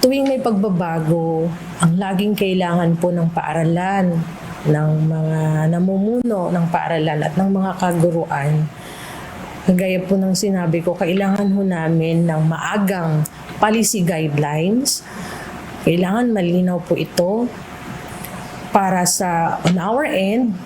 Tuwing may pagbabago, ang laging kailangan po ng paaralan, ng mga namumuno ng paaralan at ng mga kaguruan, kagaya po ng sinabi ko, kailangan ho namin ng maagang policy guidelines. Kailangan malinaw po ito para sa on our end,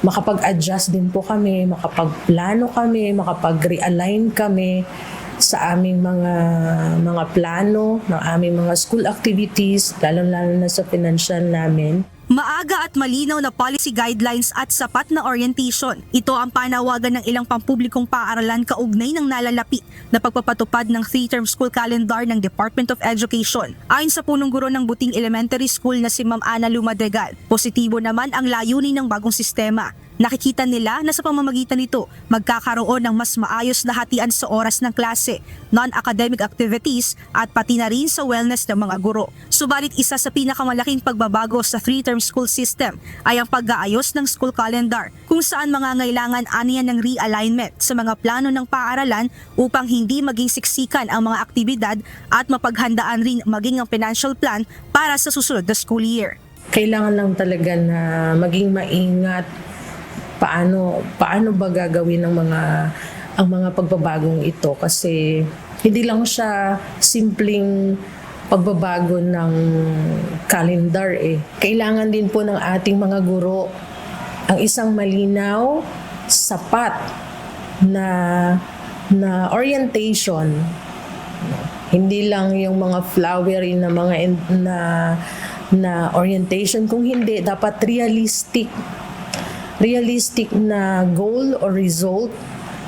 makapag-adjust din po kami, makapagplano kami, makapag-realign kami sa aming mga plano, ng aming mga school activities, lalo-lalo na sa financial namin. Maaga at malinaw na policy guidelines at sapat na orientation. Ito ang panawagan ng ilang pampublikong paaralan kaugnay ng nalalapit na pagpapatupad ng 3-term school calendar ng Department of Education. Ayon sa punong guro ng Buting Elementary School na si Ma'am Ana Lumadregal, positibo naman ang layunin ng bagong sistema. Nakikita nila na sa pamamagitan nito, magkakaroon ng mas maayos na hatian sa oras ng klase, non-academic activities at pati na rin sa wellness ng mga guro. Subalit isa sa pinakamalaking pagbabago sa 3-term school system ay ang pag-aayos ng school calendar kung saan mangangailangan aniyan ng realignment sa mga plano ng paaralan upang hindi maging siksikan ang mga aktibidad at mapaghandaan rin maging ang financial plan para sa susunod na school year. Kailangan lang talaga na maging maingat paano ba gagawin ang mga pagbabagong ito, kasi hindi lang siya simpleng pagbabago ng calendar Kailangan din po ng ating mga guro ang isang malinaw, sapat na orientation. Hindi lang yung mga flowery na na orientation, kung hindi dapat realistic na goal or result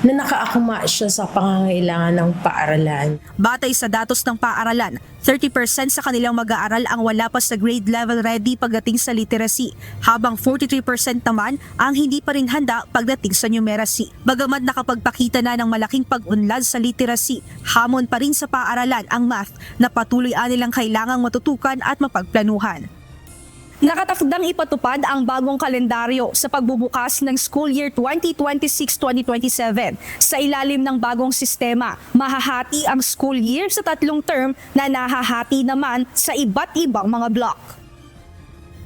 na nakaakma siya sa pangangailangan ng paaralan. Batay sa datos ng paaralan, 30% sa kanilang mag-aaral ang wala pa sa grade level ready pagdating sa literacy, habang 43% naman ang hindi pa rin handa pagdating sa numeracy. Bagamat nakapagpakita na ng malaking pag-unlad sa literacy, hamon pa rin sa paaralan ang math na patuloy nilang kailangang matutukan at mapagplanuhan. Nakatakdang ipatupad ang bagong kalendaryo sa pagbubukas ng school year 2026-2027. Sa ilalim ng bagong sistema, mahahati ang school year sa 3 term na nahahati naman sa iba't ibang mga block.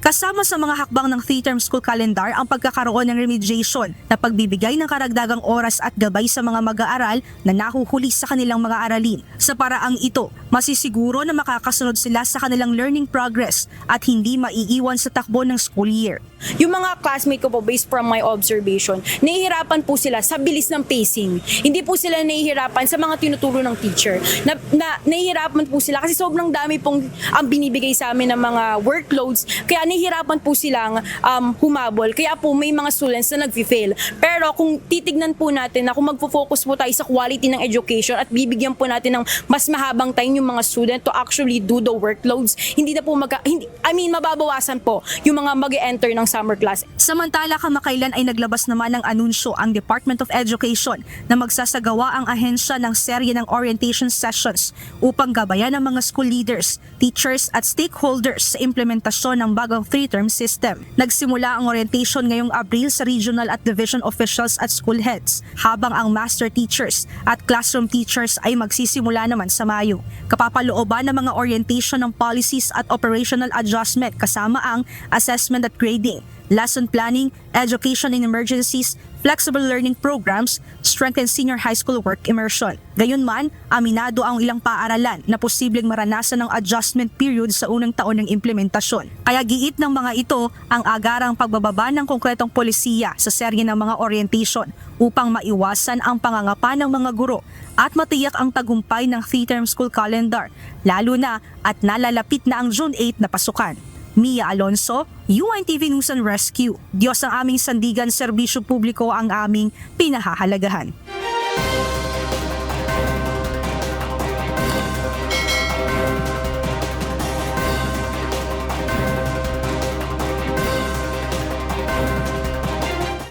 Kasama sa mga hakbang ng 3-term school calendar ang pagkakaroon ng remediation na pagbibigay ng karagdagang oras at gabay sa mga mag-aaral na nahuhuli sa kanilang mga aralin. Sa paraang ito, masisiguro na makakasunod sila sa kanilang learning progress at hindi maiiwan sa takbo ng school year. Yung mga classmate ko po, based from my observation, nahihirapan po sila sa bilis ng pacing. Hindi po sila nahihirapan sa mga tinuturo ng teacher. Nahihirapan po sila kasi sobrang dami pong ang binibigay sa amin ng mga workloads. Kaya nahihirapan po silang humabol. Kaya po may mga students na nag-fail. Pero kung titignan po natin na kung magfo-focus po tayo sa quality ng education at bibigyan po natin ng mas mahabang time yung mga student to actually do the workloads, hindi na po mababawasan po yung mga mag-enter ng summer class. Samantala, kamakailan ay naglabas naman ng anunsyo ang Department of Education na magsasagawa ang ahensya ng serye ng orientation sessions upang gabayan ang mga school leaders, teachers at stakeholders sa implementasyon ng bagong 3-term system. Nagsimula ang orientation ngayong Abril sa regional at division officials at school heads, habang ang master teachers at classroom teachers ay magsisimula naman sa Mayo. Kapapalooban ng mga orientation ng policies at operational adjustment kasama ang assessment at grading, lesson planning, education in emergencies, flexible learning programs, strengthen senior high school work immersion. Gayunman, aminado ang ilang paaralan na posibleng maranasan ng adjustment period sa unang taon ng implementasyon. Kaya giit ng mga ito ang agarang pagbababa ng konkretong polisiya sa serye ng mga orientation upang maiwasan ang pangangapa ng mga guro at matiyak ang tagumpay ng 3-term school calendar, lalo na at nalalapit na ang June 8 na pasukan. Mia Alonso, UNTV News and Rescue. Diyos ang aming sandigan, serbisyo publiko ang aming pinahahalagahan.